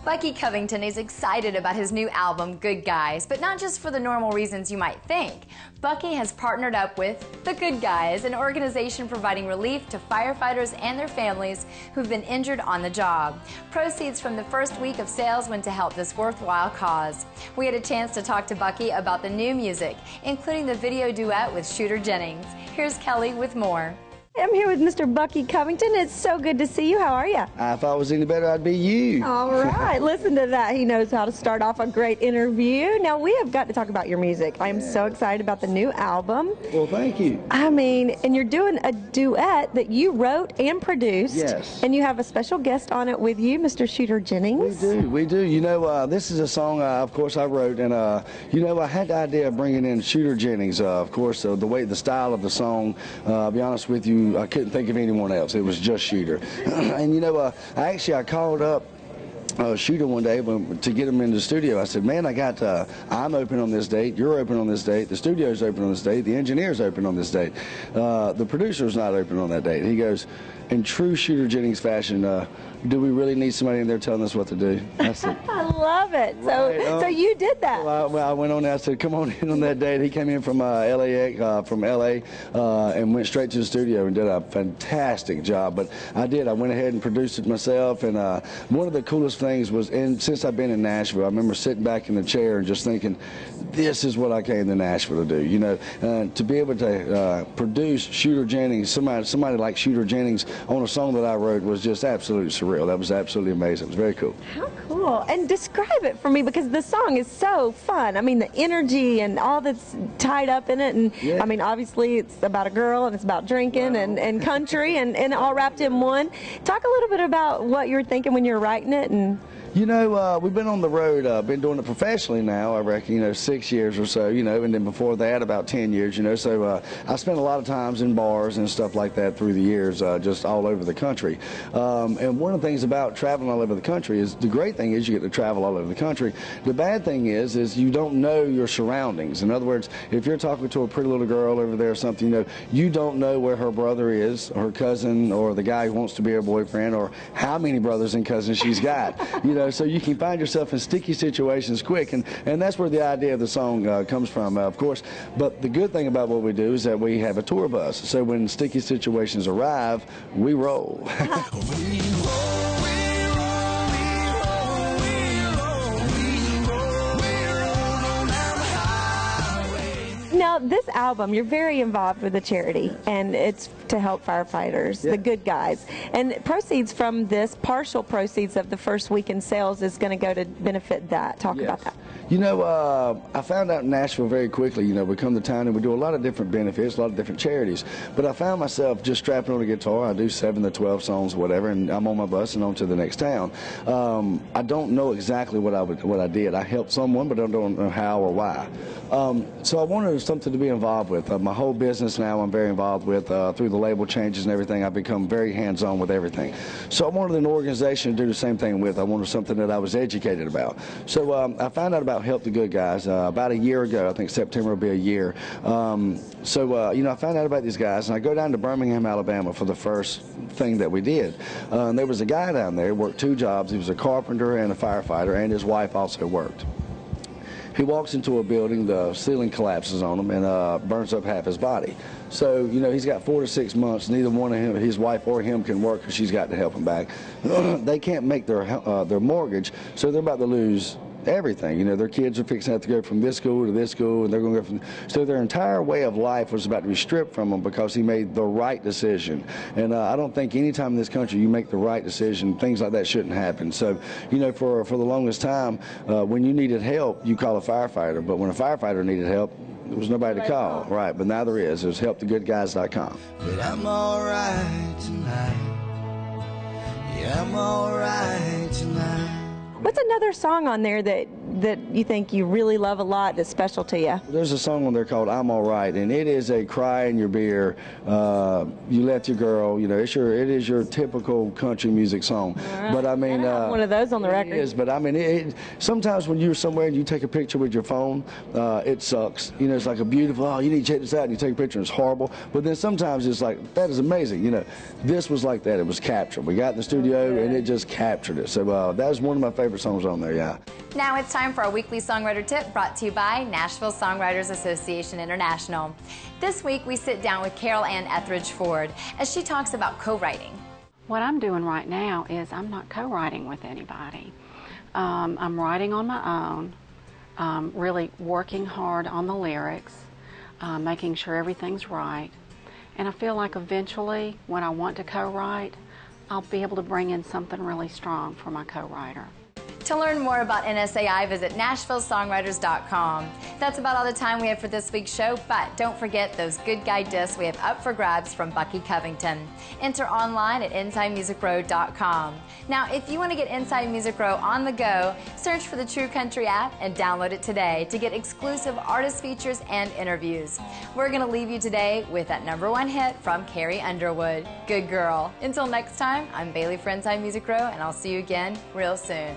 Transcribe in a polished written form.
Bucky Covington is excited about his new album, Good Guys, but not just for the normal reasons you might think. Bucky has partnered up with The Good Guys, an organization providing relief to firefighters and their families who've been injured on the job. Proceeds from the first week of sales went to help this worthwhile cause. We had a chance to talk to Bucky about the new music, including the video duet with Shooter Jennings. Here's Kelly with more. I'm here with Mr. Bucky Covington. It's so good to see you. How are you? If I was any better, I'd be you. All right. Listen to that. He knows how to start off a great interview. Now, we have got to talk about your music. I am so excited about the new album. Well, thank you. I mean, and you're doing a duet that you wrote and produced. Yes. And you have a special guest on it with you, Mr. Shooter Jennings. We do. You know, this is a song, of course, I wrote. And, you know, I had the idea of bringing in Shooter Jennings. Of course, the style of the song, I'll be honest with you, I couldn't think of anyone else. It was just Shooter. And you know, I called up Shooter one day to get him in the studio. I said, man, I'm open on this date, you're open on this date, the studio's open on this date, the engineer's open on this date, the producer's not open on that date. He goes, in true Shooter Jennings fashion, do we really need somebody in there telling us what to do? I said, I love it. Right, so you did that. Well, I went on there. I said, come on in on that date. He came in from LA, and went straight to the studio and did a fantastic job. But I went ahead and produced it myself. And one of the coolest things was, since I've been in Nashville, I remember sitting back in the chair and just thinking, this is what I came to Nashville to do. You know, to be able to produce Shooter Jennings, somebody like Shooter Jennings on a song that I wrote was just absolutely surreal. That was absolutely amazing. It was very cool. How cool. And describe it for me, because the song is so fun. I mean, the energy and all that's tied up in it. And yeah. I mean, obviously it's about a girl and it's about drinking and country and all wrapped in one. Talk a little bit about what you were thinking when you were writing it. And you know, we've been on the road, been doing it professionally now, I reckon, you know, 6 years or so, you know, and then before that about 10 years, you know, so I spent a lot of times in bars and stuff like that through the years, just all over the country. And one of the things about traveling all over the country is, the great thing is you get to travel all over the country. The bad thing is you don't know your surroundings. In other words, if you're talking to a pretty little girl over there or something, you know, you don't know where her brother is, or her cousin, or the guy who wants to be her boyfriend, or how many brothers and cousins she's got, you know. So you can find yourself in sticky situations quick, and that's where the idea of the song comes from, of course. But the good thing about what we do is that we have a tour bus, so when sticky situations arrive, we roll. Now, this album, you're very involved with a charity, and it's to help firefighters, The Good Guys. And proceeds from this, partial proceeds of the first week in sales, is going to go to benefit that. Talk about that. You know, I found out in Nashville very quickly, you know, we come to town and we do a lot of different benefits, a lot of different charities. But I found myself just strapping on a guitar. I do 7 to 12 songs, whatever, and I'm on my bus and on to the next town. I don't know exactly what I did. I helped someone, but I don't know how or why. So I wanted something to be involved with. My whole business now I'm very involved with. Through the label changes and everything, I've become very hands-on with everything. So I wanted an organization to do the same thing with. I wanted something that I was educated about. So I found out about Help the Good Guys about a year ago. I think September will be a year. You know, I found out about these guys, and I go down to Birmingham, Alabama for the first thing that we did. And there was a guy down there who worked 2 jobs. He was a carpenter and a firefighter, and his wife also worked. He walks into a building, the ceiling collapses on him, and burns up half his body. So, you know, he's got 4 to 6 months. Neither one of him, his wife or him, can work because she's got to help him back. They can't make their mortgage, so they're about to lose everything. You know, their kids are fixing to have to go from this school to this school, and they're going to go from, so their entire way of life was about to be stripped from them because he made the right decision. And I don't think any time in this country you make the right decision, things like that shouldn't happen. So, you know, for the longest time, when you needed help, you call a firefighter, but when a firefighter needed help, there was nobody to call. Right, but now there is. There's helpthegoodguys.com. But I'm alright tonight. Yeah, I'm alright tonight. What's another song on there that that you think you really love a lot that's special to you? There's a song on there called "I'm All Right," and it is a cry in your beer. You left your girl. You know, it is your typical country music song. Right. But I mean, one of those on the record. It is, but I mean, sometimes when you're somewhere and you take a picture with your phone, it sucks. You know, it's like a beautiful. Oh, you need to check this out. And you take a picture, and it's horrible. But then sometimes it's like, that is amazing. You know, this was like that. It was captured. We got in the studio and it just captured it. So that was one of my favorite songs on there. Yeah. Now it's time for our weekly songwriter tip, brought to you by Nashville Songwriters Association International. This week we sit down with Carol Ann Etheridge Ford as she talks about co-writing. What I'm doing right now is I'm not co-writing with anybody. I'm writing on my own, really working hard on the lyrics, making sure everything's right. And I feel like eventually, when I want to co-write, I'll be able to bring in something really strong for my co-writer. To learn more about NSAI, visit NashvilleSongwriters.com. That's about all the time we have for this week's show, but don't forget those Good Guy discs we have up for grabs from Bucky Covington. Enter online at InsideMusicRow.com. Now, if you want to get Inside Music Row on the go, search for the True Country app and download it today to get exclusive artist features and interviews. We're going to leave you today with that #1 hit from Carrie Underwood, Good Girl. Until next time, I'm Bailey for Inside Music Row, and I'll see you again real soon.